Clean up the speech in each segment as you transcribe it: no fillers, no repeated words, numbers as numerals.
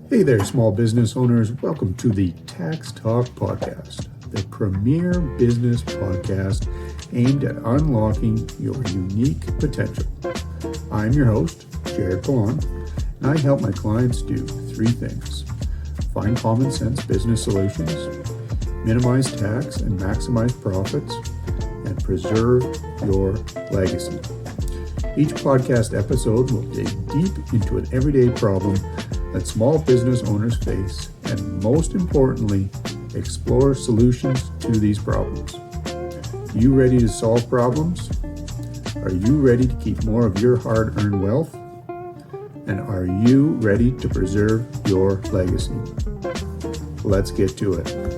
Hey there, small business owners. Welcome to the Tax Talk Podcast, the premier business podcast aimed at unlocking your unique potential. I'm your host, Garrett Chelsea, and I help my clients do three things: find common sense business solutions, minimize tax and maximize profits, and preserve your legacy. Each podcast episode will dig deep into an everyday problem that small business owners face, and most importantly, explore solutions to these problems. You ready to solve problems? Are you ready to keep more of your hard-earned wealth? And are you ready to preserve your legacy? Let's get to it.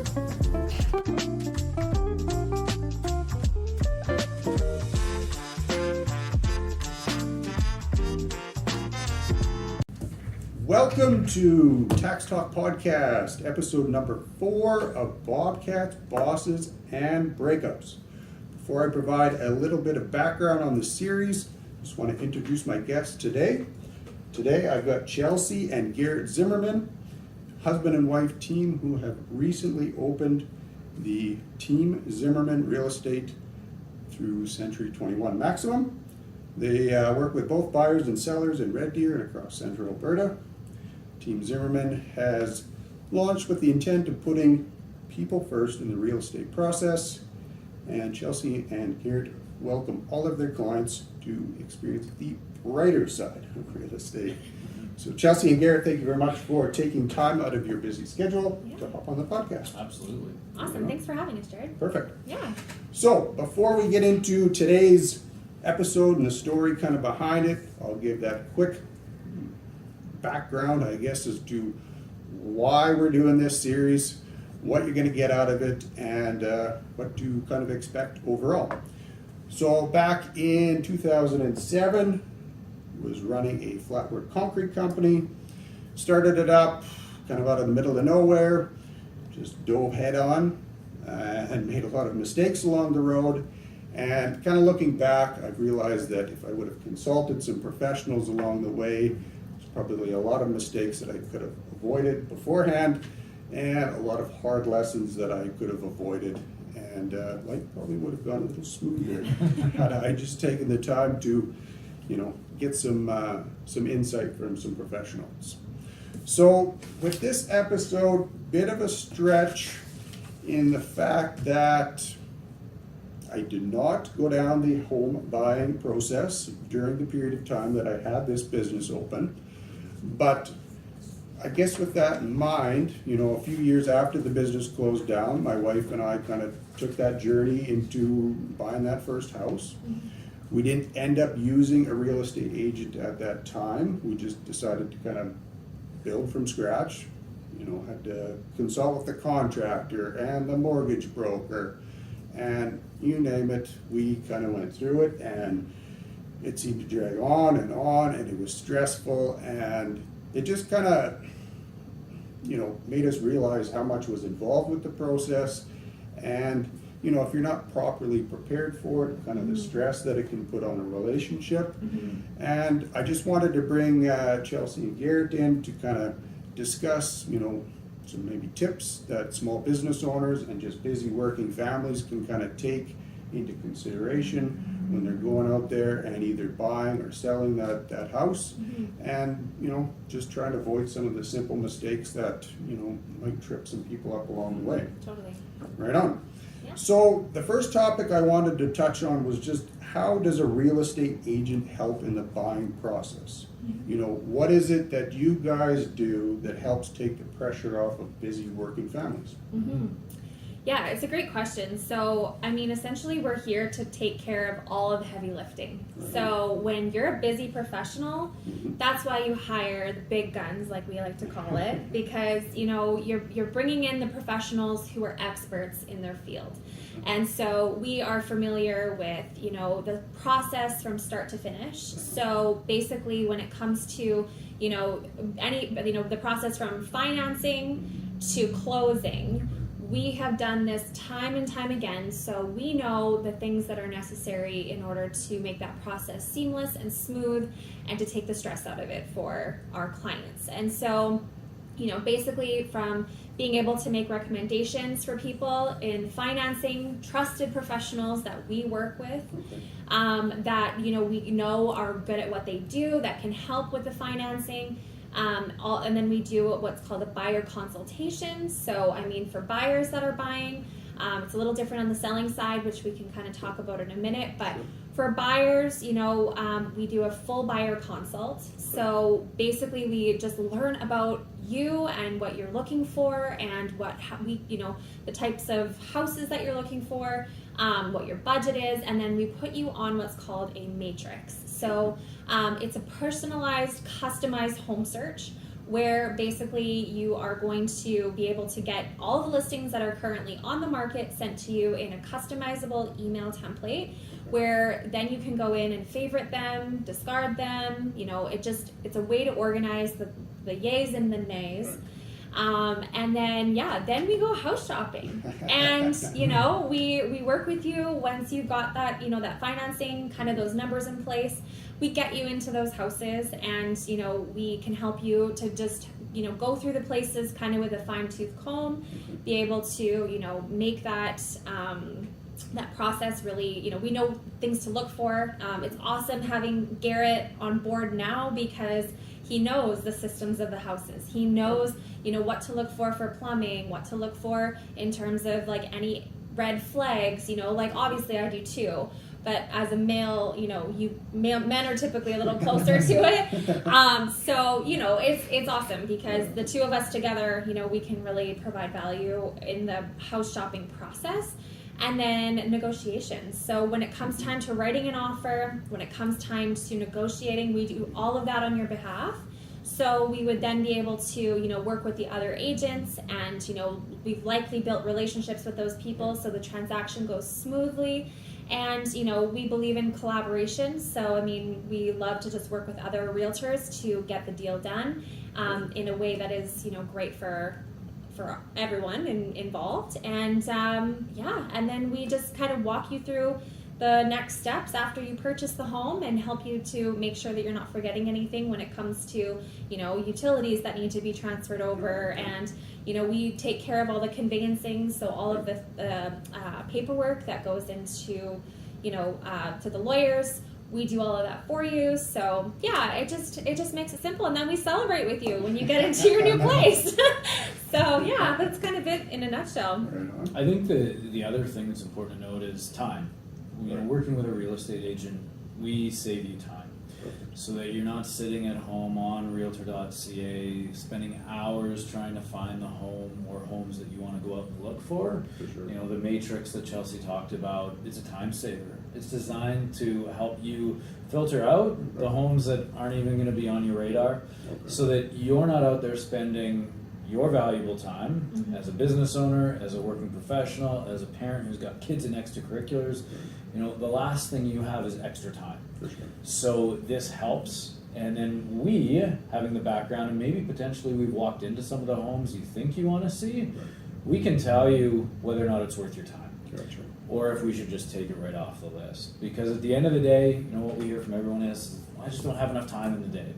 Welcome to Tax Talk Podcast, episode number 4 of Bobcats, Bosses, and Breakups. Before I provide a little bit of background on the series, I just want to introduce my guests today. Today I've got Chelsea and Garrett Zimmerman, husband and wife team who have recently opened the Team Zimmerman Real Estate through Century 21 Maximum. They work with both buyers and sellers in Red Deer and across Central Alberta. Team Zimmerman has launched with the intent of putting people first in the real estate process, and Chelsea and Garrett welcome all of their clients to experience the brighter side of real estate. So Chelsea and Garrett, thank you very much for taking time out of your busy schedule to hop on the podcast. Absolutely. Awesome. Thanks for having us, Jared. Perfect. Yeah. So before we get into today's episode and the story kind of behind it, I'll give that quick background, I guess, as to why we're doing this series, what you're going to get out of it, and what to kind of expect overall. So back in 2007, was running a flatwood concrete company, started it up kind of out of the middle of nowhere, just dove head on and made a lot of mistakes along the road. And kind of looking back, I've realized that if I would have consulted some professionals along the way, probably a lot of mistakes that I could have avoided beforehand, and a lot of hard lessons that I could have avoided, and life probably would have gone a little smoother had I just taken the time to, get some insight from some professionals. So with this episode, bit of a stretch in the fact that I did not go down the home buying process during the period of time that I had this business open. But I guess with that in mind, a few years after the business closed down, my wife and I kind of took that journey into buying that first house. Mm-hmm. We didn't end up using a real estate agent at that time. We just decided to kind of build from scratch. Had to consult with the contractor and the mortgage broker, and you name it, we kind of went through it, and it seemed to drag on, and it was stressful, and it just kind of, made us realize how much was involved with the process, and, if you're not properly prepared for it, kind of the stress that it can put on a relationship. Mm-hmm. And I just wanted to bring Chelsea and Garrett in to kind of discuss, some maybe tips that small business owners and just busy working families can kind of take into consideration when they're going out there and either buying or selling that house. Mm-hmm. And just trying to avoid some of the simple mistakes that might trip some people up along the way. Totally. Right on. Yeah. So the first topic I wanted to touch on was just how does a real estate agent help in the buying process? Mm-hmm. What is it that you guys do that helps take the pressure off of busy working families? Mm-hmm. Yeah, it's a great question. So, essentially we're here to take care of all of the heavy lifting. Right. So when you're a busy professional, that's why you hire the big guns, like we like to call it, because, you're bringing in the professionals who are experts in their field. And so we are familiar with, the process from start to finish. So basically when it comes to, the process from financing to closing, we have done this time and time again, so we know the things that are necessary in order to make that process seamless and smooth and to take the stress out of it for our clients. And so basically from being able to make recommendations for people in financing, trusted professionals that we work with, that, we know are good at what they do, that can help with the financing. And then we do what's called a buyer consultation. So, for buyers that are buying, it's a little different on the selling side, which we can kind of talk about in a minute. But for buyers, we do a full buyer consult. So basically, we just learn about you and what you're looking for, and the types of houses that you're looking for, what your budget is, and then we put you on what's called a matrix. So it's a personalized, customized home search, where basically you are going to be able to get all the listings that are currently on the market sent to you in a customizable email template, where then you can go in and favorite them, discard them. It's a way to organize the yays and the nays. And then we go house shopping, and we work with you once you've got that that financing, kind of those numbers in place. We get you into those houses, and we can help you to just go through the places kind of with a fine-tooth comb, be able to make that that process really, we know things to look for. It's awesome having Garrett on board now, because he knows the systems of the houses. He knows, what to look for plumbing, what to look for in terms of like any red flags, like obviously I do too. But as a male, men are typically a little closer to it. So, it's awesome, because the two of us together, we can really provide value in the house shopping process. And then negotiations. So when it comes time to writing an offer, when it comes time to negotiating, we do all of that on your behalf. So we would then be able to, work with the other agents, and, we've likely built relationships with those people, so the transaction goes smoothly. And, we believe in collaboration. So, we love to just work with other realtors to get the deal done in a way that is, great for everyone involved. And and then we just kind of walk you through the next steps after you purchase the home, and help you to make sure that you're not forgetting anything when it comes to utilities that need to be transferred over. And we take care of all the conveyancing, so all of the paperwork that goes into to the lawyers, we do all of that for you. So yeah, it just makes it simple, and then we celebrate with you when you get into your new place. So yeah, that's kind of it in a nutshell. I think the other thing that's important to note is time. Working with a real estate agent, we save you time, so that you're not sitting at home on realtor.ca spending hours trying to find the home or homes that you want to go out and look for. Sure. The matrix that Chelsea talked about, it's a time saver. It's designed to help you filter out the homes that aren't even going to be on your radar, so that you're not out there spending your valuable time as a business owner, as a working professional, as a parent who's got kids in extracurriculars. The last thing you have is extra time. For sure. So this helps. And then we, having the background, and maybe potentially we've walked into some of the homes you think you want to see, we can tell you whether or not it's worth your time. Gotcha. Or if we should just take it right off the list. Because at the end of the day, what we hear from everyone is, I just don't have enough time in the day.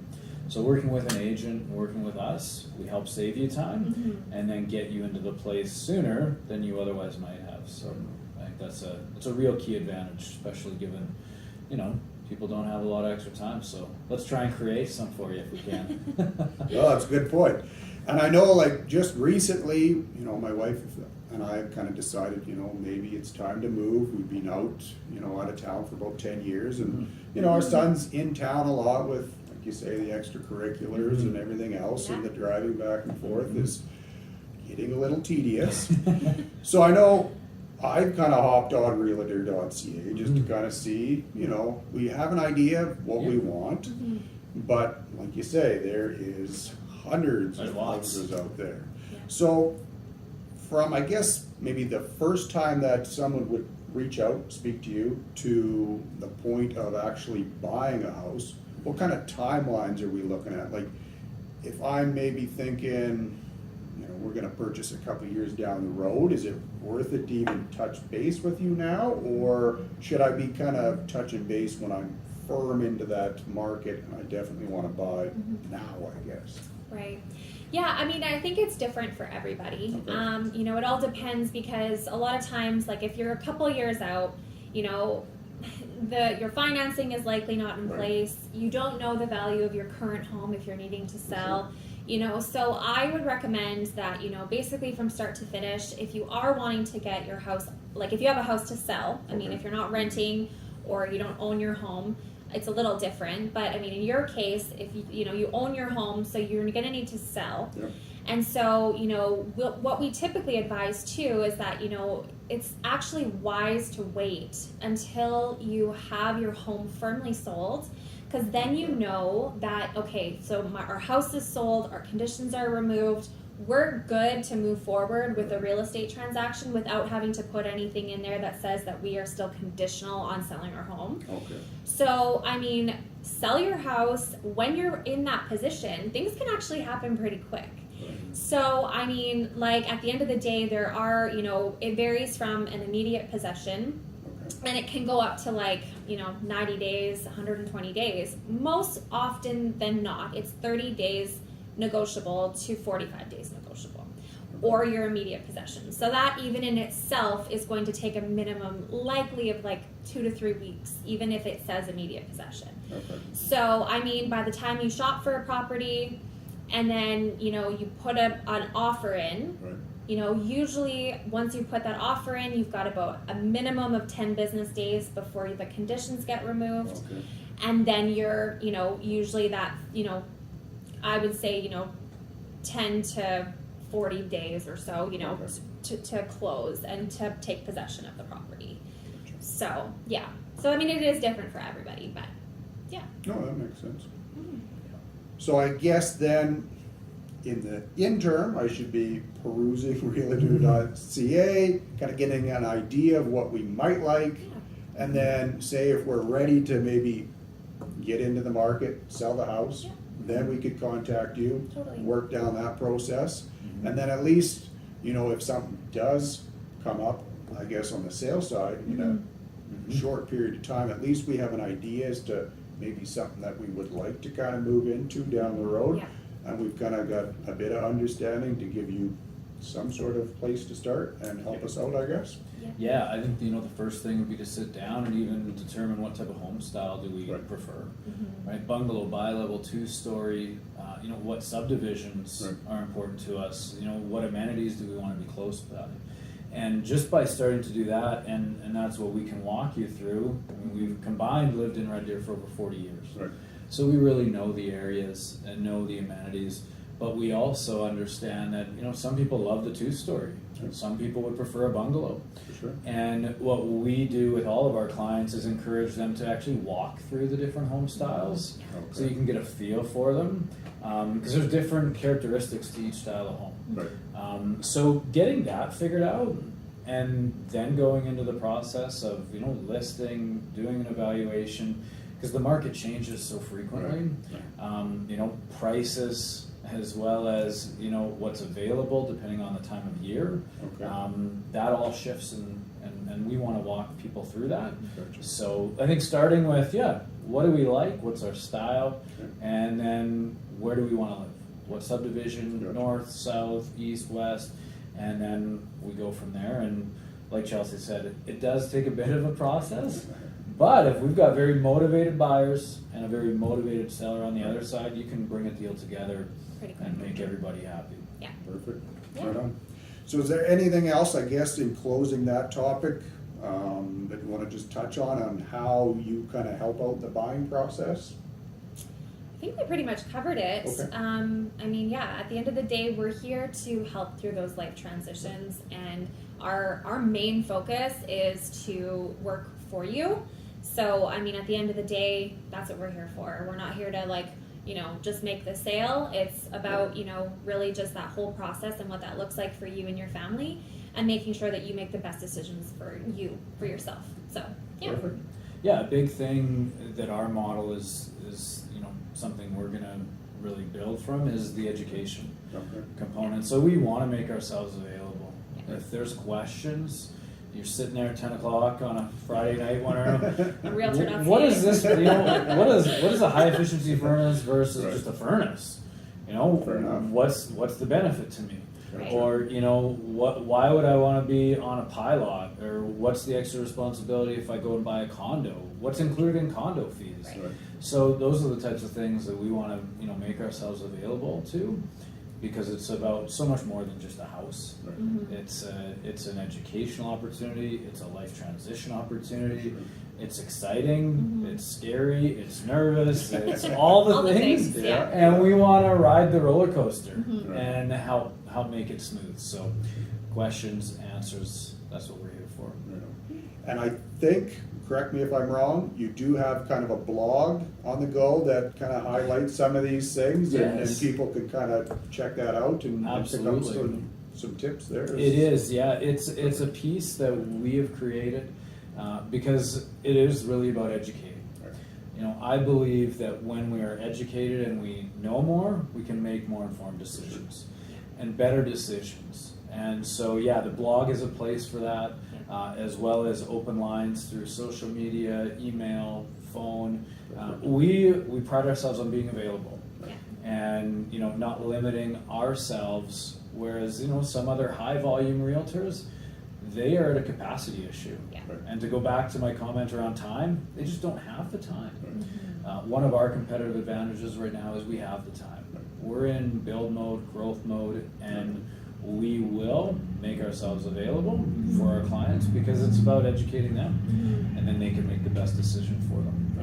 So working with an agent, working with us, we help save you time, and then get you into the place sooner than you otherwise might have. So I think that's a real key advantage, especially given, people don't have a lot of extra time. So let's try and create some for you if we can. Well, that's a good point. And I know, like, just recently, my wife and I have kind of decided, maybe it's time to move. We've been out of town for about 10 years, and our son's in town a lot with, you say, the extracurriculars and everything else, and the driving back and forth is getting a little tedious. So I know I've kind of hopped on realtor.ca just to kind of see, we have an idea of what we want, but like you say, there is hundreds of houses out there. Yeah. So from, I guess, maybe the first time that someone would reach out, speak to you, to the point of actually buying a house, what kind of timelines are we looking at? Like, if I'm maybe thinking, we're going to purchase a couple of years down the road, is it worth it to even touch base with you now? Or should I be kind of touching base when I'm firm into that market and I definitely want to buy now, I guess? Right. Yeah, I mean, I think it's different for everybody. Okay. You know, it all depends because a lot of times, like if you're a couple years out, you know, your financing is likely not in Right. place. You don't know the value of your current home if you're needing to sell. You know, so I would recommend that, you know, basically from start to finish, if you are wanting to get your house, like if you have a house to sell, I mean, Okay. if you're not renting or you don't own your home, it's a little different. But I mean, in your case, if you know, you own your home, so you're going to need to sell. Yep. And so, you know, what we typically advise too is that, you know, it's actually wise to wait until you have your home firmly sold, because then you know that, okay, so our house is sold, our conditions are removed, we're good to move forward with a real estate transaction without having to put anything in there that says that we are still conditional on selling our home. Okay. So, I mean, sell your house when you're in that position. Things can actually happen pretty quick. So, I mean, like at the end of the day, there are, you know, it varies from an immediate possession, Okay. and it can go up to like, you know, 90 days, 120 days. Most often than not, it's 30 days negotiable to 45 days negotiable, or your immediate possession. So that even in itself is going to take a minimum likely of like 2 to 3 weeks, even if it says immediate possession. Okay. So, I mean, by the time you shop for a property and then, you know, you put an offer in, Right. you know, usually once you put that offer in, you've got about a minimum of 10 business days before the conditions get removed. Okay. And then you're, you know, usually that, you know, I would say, you know, 10 to 40 days or so, you know, Okay. to close and to take possession of the property. Gotcha. So, yeah. So, I mean, it is different for everybody, but yeah. No, that makes sense. Mhm. So I guess then, in the interim, I should be perusing realtor.ca, kind of getting an idea of what we might like, Yeah. and then say if we're ready to maybe get into the market, sell the house, Yeah. then we could contact you, Totally. work down that process, Mhm. and then at least, you know, if something does come up, I guess on the sales side, in a Mhm. short period of time, at least we have an idea as to maybe something that we would like to kind of move into down the road. Yeah. And we've kind of got a bit of understanding to give you some sort of place to start and help us out, I guess. Yeah, I think, you know, the first thing would be to sit down and even determine what type of home style do we Right. prefer, Mhm. right? Bungalow, bi-level, two-story, you know, what subdivisions Right. are important to us, you know, what amenities do we want to be close by? And just by starting to do that, and that's what we can walk you through. I mean, we've combined lived in Red Deer for over 40 years. Right. So we really know the areas and know the amenities, but we also understand that, you know, some people love the two-story. Right. Some people would prefer a bungalow. For sure. And what we do with all of our clients is encourage them to actually walk through the different home styles so Okay. you can get a feel for them. Because there's different characteristics to each style of home. Right. So getting that figured out and then going into the process of, you know, listing, doing an evaluation, because the market changes so frequently. You know, prices as well as, you know, what's available depending on the time of year. Okay. That all shifts and we want to walk people through that. Gotcha. So I think starting with, what do we like? What's our style? Okay. And then where do we want to live? What subdivision, Gotcha. north, south, east, west, and then we go from there. And like Chelsea said, it does take a bit of a process, but if we've got very motivated buyers and a very motivated seller on the other side, you can bring a deal together Pretty and quick. make everybody happy. Yeah. Perfect. Yeah. Right on. So is there anything else, I guess, in closing that topic, that you want to just touch on how you kind of help out the buying process? I think we pretty much covered it. Okay. I mean, yeah, at the end of the day, we're here to help through those life transitions, and our main focus is to work for you. So, I mean, at the end of the day, that's what we're here for. We're not here to, like, you know, just make the sale. It's about, you know, really just that whole process and what that looks like for you and your family, and making sure that you make the best decisions for you, for yourself. So, yeah. Perfect. Yeah, a big thing that our model is you know, something we're gonna really build from is the education Okay. component. So we want to make ourselves available. Yeah. If there's questions, you're sitting there at 10 o'clock on a Friday night wondering, A realtor.ca. what is this? You know, what is a high efficiency furnace versus Right. just a furnace? You You know, Fair enough. what's the benefit to me? Right. Or, you know, why would I want to be on a pilot? Or what's the extra responsibility if I go and buy a condo? What's included in condo fees? Right. Right. So those are the types of things that we want to, you know, make ourselves available to, because it's about so much more than just a house. Right. Mm-hmm. It's an educational opportunity. It's a life transition opportunity. Sure. It's exciting. Mhm. It's scary. It's nervous. It's all the All the things. things, yeah. And we want to ride the roller coaster Mhm. Right. and help make it smooth. So, questions, answers. That's what we're here for. Yeah. And I think, correct me if I'm wrong, you do have kind of a blog on the go that kind of highlights some of these things, and Yes. people could kind of check that out and pick up Absolutely. some tips there. It is, yeah. It's a piece that we have created because it is really about educating. Right. You know, I believe that when we are educated and we know more, we can make more informed decisions and better decisions. And so, yeah, the blog is a place for that, as well as open lines through social media, email, phone. We pride ourselves on being available. Yeah. And, you know, not limiting ourselves, whereas, you know, some other high volume realtors, they are at a capacity issue. Yeah. Right. And to go back to my comment around time, they just don't have the time. Right. One of our competitive advantages right now is we have the time. Right. We're in build mode, growth mode, and we will make ourselves available for our clients because it's about educating them, and then they can make the best decision for them.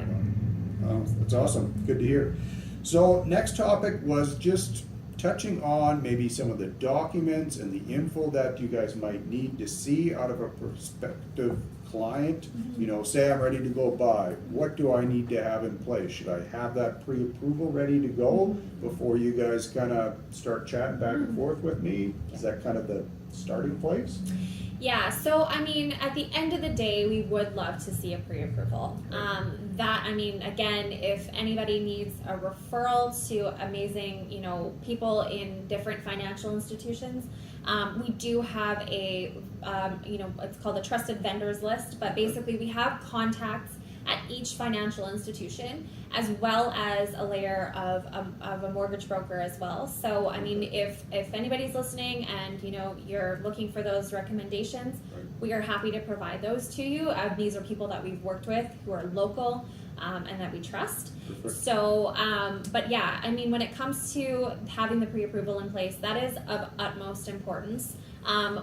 Right on. That's awesome. Good to hear. So next topic was just touching on maybe some of the documents and the info that you guys might need to see out of a prospective client. You know, say I'm ready to go buy. What do I need to have in place? Should I have that pre-approval ready to go before you guys kind of start chatting back and forth with me? Is that kind of the starting place? Yeah, so I mean, at the end of the day, we would love to see a pre-approval. Again, if anybody needs a referral to amazing, you know, people in different financial institutions, we do have a, it's called a trusted vendors list, but basically we have contacts at each financial institution, as well as a layer of a mortgage broker as well. So, I mean, if anybody's listening and, you know, you're looking for those recommendations, Right. we are happy to provide those to you. These are people that we've worked with who are local and that we trust. Perfect. So, but yeah, I mean, when it comes to having the pre-approval in place, that is of utmost importance.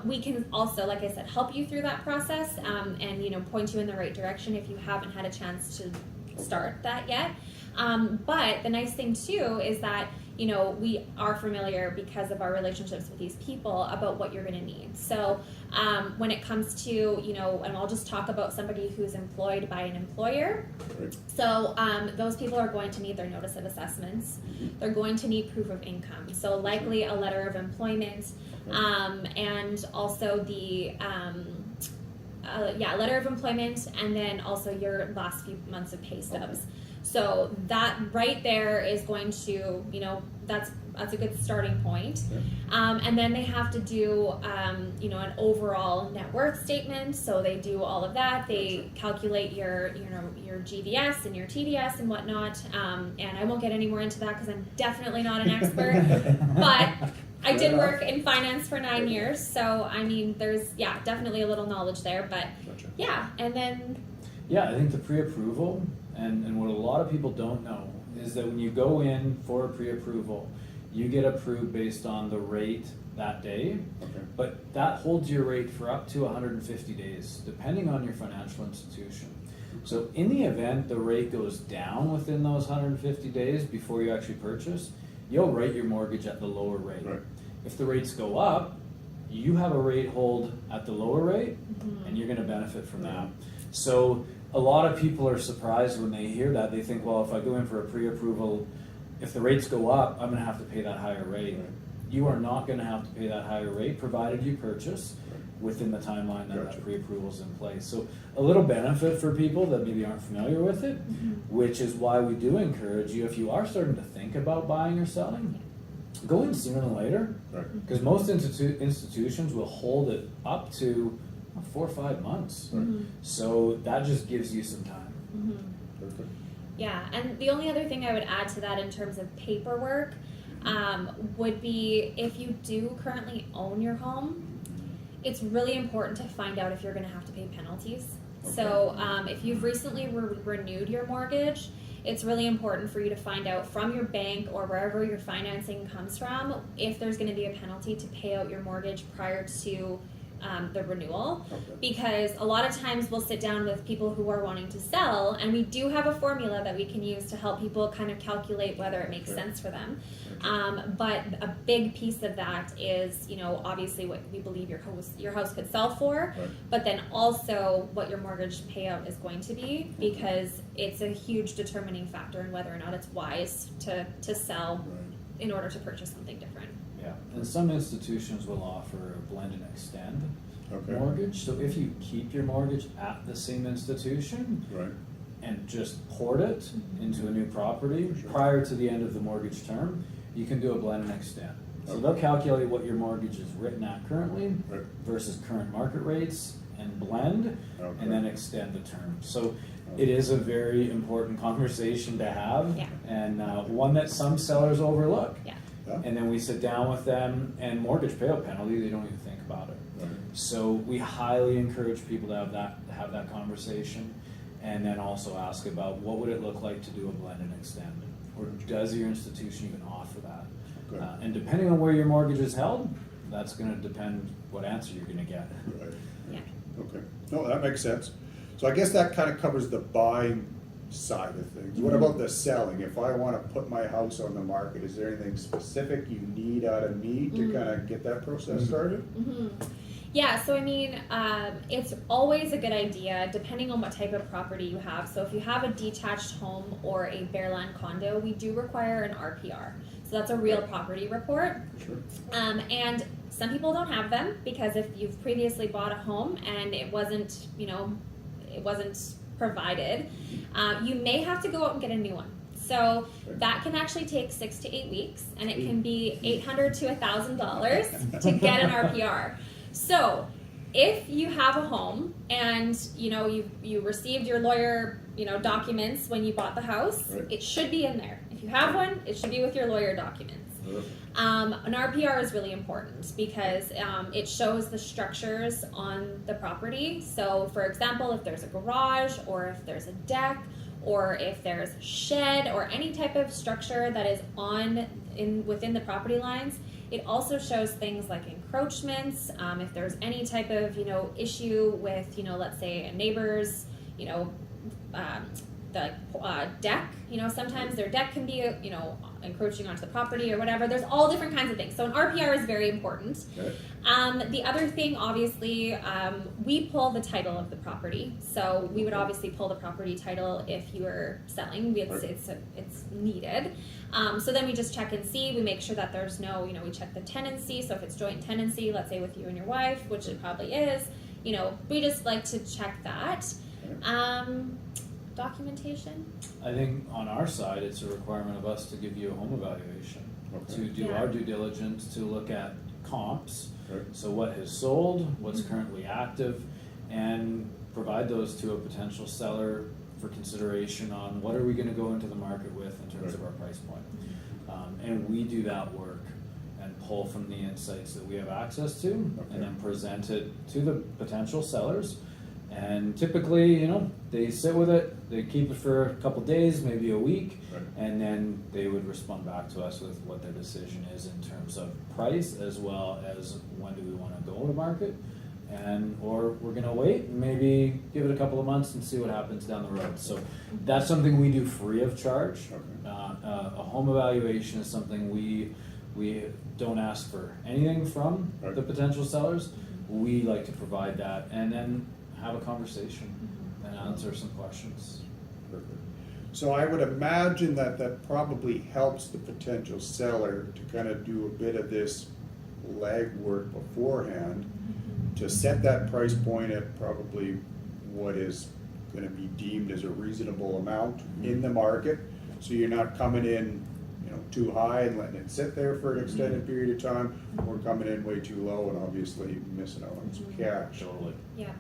We can also, like I said, help you through that process and, you know, point you in the right direction if you haven't had a chance to start that yet. But the nice thing too is that, you know, we are familiar because of our relationships with these people about what you're going to need. So when it comes to, you know, and I'll just talk about somebody who's employed by an employer. Right. So those people are going to need their notice of assessments. They're going to need proof of income. So likely a letter of employment, and also the letter of employment, and then also your last few months of pay stubs. So that right there is going to, you know, that's a good starting point. And then they have to do, an overall net worth statement. So they do all of that. They calculate your GVS and your TDS and whatnot. And I won't get any more into that because I'm definitely not an expert. But I did work in finance for 9 years. So, I mean, there's, definitely a little knowledge there. But, Gotcha. and then... Yeah, I think the pre-approval, and what a lot of people don't know, is that when you go in for a pre-approval, you get approved based on the rate that day, Okay. but that holds your rate for up to 150 days, depending on your financial institution. So in the event the rate goes down within those 150 days before you actually purchase, you'll write your mortgage at the lower rate. Right. If the rates go up, you have a rate hold at the lower rate, and you're going to benefit from that. So a lot of people are surprised when they hear that. They think, well, if I go in for a pre-approval, if the rates go up, I'm going to have to pay that higher rate. Right. You are not going to have to pay that higher rate, provided you purchase within the timeline that Gotcha. that pre-approval is in place. So a little benefit for people that maybe aren't familiar with it, which is why we do encourage you, if you are starting to think about buying or selling, go in sooner than later, Right. because most institutions will hold it up to 4 or 5 months. Right. So that just gives you some time. Perfect. Yeah, and the only other thing I would add to that in terms of paperwork, would be if you do currently own your home, it's really important to find out if you're going to have to pay penalties. Okay. So if you've recently renewed your mortgage, it's really important for you to find out from your bank or wherever your financing comes from if there's going to be a penalty to pay out your mortgage prior to the renewal. Okay. Because a lot of times we'll sit down with people who are wanting to sell, and we do have a formula that we can use to help people kind of calculate whether it makes Okay. sense for them. But a big piece of that is, obviously what we believe your house could sell for, Right. but then also what your mortgage payout is going to be, because it's a huge determining factor in whether or not it's wise to sell Right. in order to purchase something different. Yeah, and some institutions will offer a blend and extend Okay. mortgage. So if you keep your mortgage at the same institution Right. and just port it into a new property Sure. prior to the end of the mortgage term, you can do a blend and extend. So Okay. they'll calculate what your mortgage is written at currently Right. versus current market rates and blend, Okay. and then extend the term. So it is a very important conversation to have, Yeah. and one that some sellers overlook. Yeah. Yeah. And then we sit down with them, and mortgage payout penalty, they don't even think about it. Right. So we highly encourage people to have that conversation, and then also ask about what would it look like to do a blend and extend, or does your institution even offer that? Okay. And depending on where your mortgage is held, that's going to depend what answer you're going to get. Right. Yeah. Okay. No, that makes sense. So I guess that kind of covers the buying side of things. What about the selling? If I want to put my house on the market, is there anything specific you need out of me to kind of get that process started? Mm-hmm. Yeah, so I mean, it's always a good idea, depending on what type of property you have. So if you have a detached home or a bare land condo, we do require an RPR. So that's a real property report. Sure. And some people don't have them because if you've previously bought a home and it wasn't, it wasn't provided, you may have to go out and get a new one. So that can actually take 6 to 8 weeks, and it can be $800 to $1,000 to get an RPR. So if you have a home and you received your lawyer documents when you bought the house, Right. it should be in there. If you have one, it should be with your lawyer documents. An RPR is really important because it shows the structures on the property. So, for example, if there's a garage or if there's a deck or if there's a shed or any type of structure that is within the property lines, it also shows things like encroachments. If there's any type of issue with let's say a neighbor's the deck, sometimes their deck can be encroaching onto the property or whatever. There's all different kinds of things. So an RPR is very important. Okay. The other thing, obviously, we pull the title of the property. So we would obviously pull the property title if you were selling. It's needed. So then we just check and see. We make sure that there's no, we check the tenancy. So if it's joint tenancy, let's say with you and your wife, which it probably is, we just like to check that. Documentation. I think on our side, it's a requirement of us to give you a home evaluation, Okay. to do Yeah. our due diligence, to look at comps, Right. so what has sold, what's currently active, and provide those to a potential seller for consideration on what are we going to go into the market with in terms of our price point. And we do that work and pull from the insights that we have access to, and then present it to the potential sellers. And typically, they sit with it, they keep it for a couple days, maybe a week, Right. and then they would respond back to us with what their decision is in terms of price, as well as when do we want to go to market, or we're going to wait and maybe give it a couple of months and see what happens down the road. So that's something we do free of charge. Okay. A home evaluation is something we don't ask for anything from Right. the potential sellers. We like to provide that and then have a conversation and answer some questions. Perfect. So I would imagine that probably helps the potential seller to kind of do a bit of this legwork beforehand to set that price point at probably what is going to be deemed as a reasonable amount in the market. So you're not coming in, too high and letting it sit there for an extended period of time, or coming in way too low and obviously missing out on some cash. Totally. Yeah.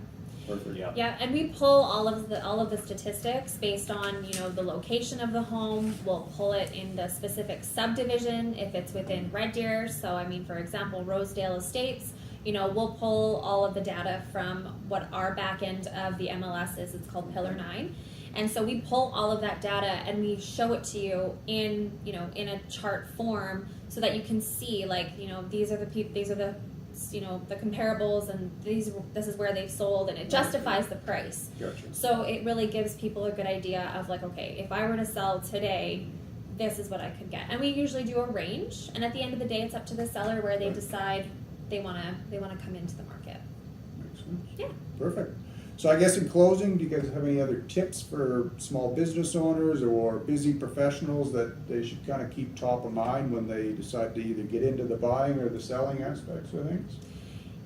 Perfect. Yeah. Yeah, and we pull all of the statistics based on, you know, the location of the home. We'll pull it in the specific subdivision if it's within Red Deer. So I mean, for example, Rosedale Estates, you know, we'll pull all of the data from what our back end of the MLS is. It's called Pillar 9. And so we pull all of that data and we show it to you in, you know, in a chart form so that you can see, like, you know, these are the you know, the comparables, and this is where they've sold, and it justifies the price. Gotcha. So it really gives people a good idea of, like, okay, if I were to sell today, this is what I could get. And we usually do a range, and at the end of the day, it's up to the seller where they decide they want to come into the market. Makes sense. Yeah. Perfect. So I guess in closing, do you guys have any other tips for small business owners or busy professionals that they should kind of keep top of mind when they decide to either get into the buying or the selling aspects of things?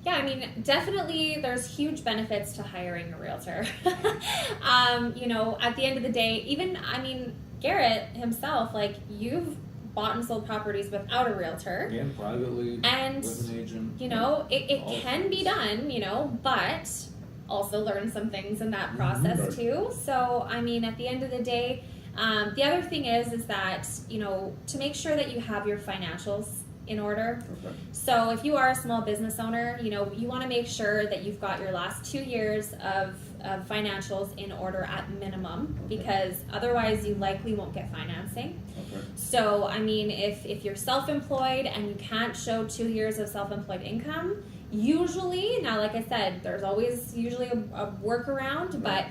Yeah, I mean, definitely there's huge benefits to hiring a realtor. You know, at the end of the day, even, I mean, Garrett himself, like, you've bought and sold properties without a realtor. Yeah, privately, And, with an agent. you know, it all can be things. done, you know, but also learn some things in that process Right. too. So, I mean, at the end of the day, the other thing is that, you know, to make sure that you have your financials in order. Okay. So if you are a small business owner, you know, you want to make sure that you've got your last 2 years of financials in order at minimum, because otherwise you likely won't get financing. Okay. So, I mean, if you're self-employed and you can't show 2 years of self-employed income, usually, now like I said, there's always usually a workaround, but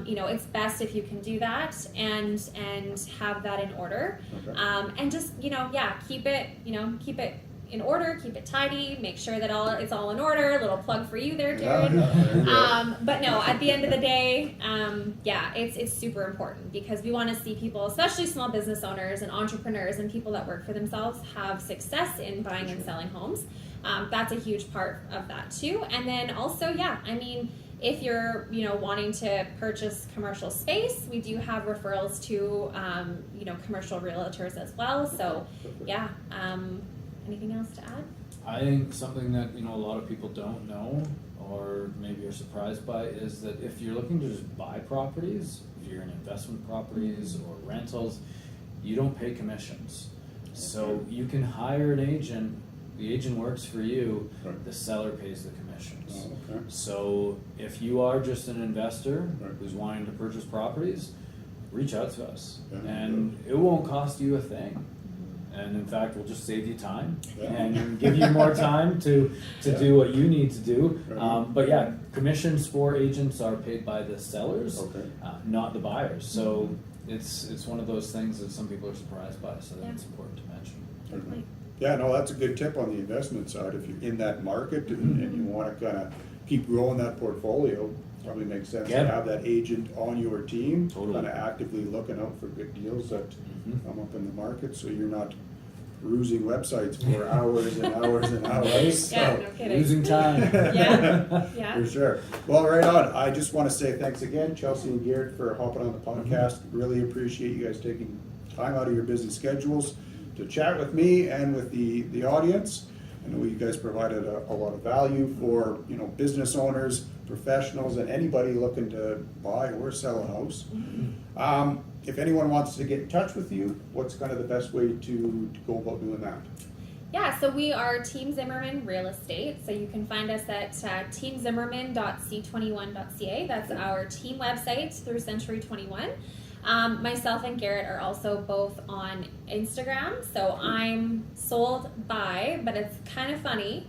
you know, it's best if you can do that and have that in order. Okay. And just, you know, keep it in order, keep it tidy, make sure that it's all in order. Little plug for you there, Jared. There you go. But no, at the end of the day, it's super important, because we want to see people, especially small business owners and entrepreneurs and people that work for themselves, have success in buying and selling homes. That's a huge part of that too. And then also, I mean, if you're, you know, wanting to purchase commercial space, we do have referrals to, you know, commercial realtors as well. So, Perfect. anything else to add? I think something that, you know, a lot of people don't know, or maybe are surprised by, is that if you're looking to just buy properties, if you're in investment properties or rentals, you don't pay commissions. So you can hire an agent, the agent works for you, Right. the seller pays the commissions. Oh, okay. So if you are just an investor Right. who's wanting to purchase properties, reach out to us, Yeah. and it won't cost you a thing. And in fact, we'll just save you time Yeah. and give you more time to Yeah. do what you need to do. Right. But yeah, commissions for agents are paid by the sellers, Okay. not the buyers. So it's one of those things that some people are surprised by. So Yeah. it's important to mention. Okay. Yeah, no, that's a good tip on the investment side. If you're in that market and you want to kind of keep growing that portfolio, probably makes sense Yeah. to have that agent on your team, Totally. kind of actively looking out for good deals that Mhm. come up in the market, so you're not perusing websites for hours and hours and hours. Right. So- Yeah, no kidding. Losing time. Yeah. For sure. Well, right on. I just want to say thanks again, Chelsea and Garrett, for hopping on the podcast. Really appreciate you guys taking time out of your busy schedules to chat with me and with the audience. I know you guys provided a lot of value for, you know, business owners, professionals, and anybody looking to buy or sell a house. If anyone wants to get in touch with you, what's kind of the best way to go about doing that? Yeah, so we are Team Zimmerman Real Estate. So you can find us at teamzimmerman.c21.ca. That's our team website through Century 21. Myself and Garrett are also both on Instagram. So I'm sold by, but it's kind of funny.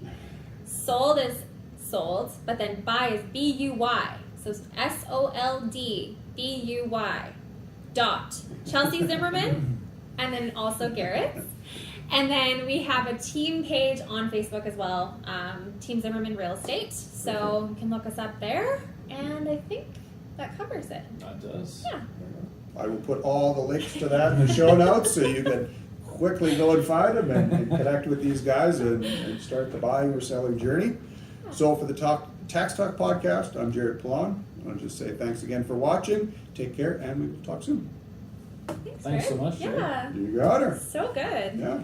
Sold is sold, but then buy is B-U-Y. So it's SOLDBUY dot Chelsea Zimmerman, and then also Garrett. And then we have a team page on Facebook as well, Team Zimmerman Real Estate. So you can look us up there, and I think that covers it. That does. Yeah. I will put all the links to that in the show notes so you can quickly go and find them and connect with these guys and start the buying or selling journey. So for the Tax Talk podcast, I'm Jared Plon. I want to just say thanks again for watching. Take care, and we will talk soon. Thanks so Jared. much, Jared. Yeah. You got her. So good. Yeah.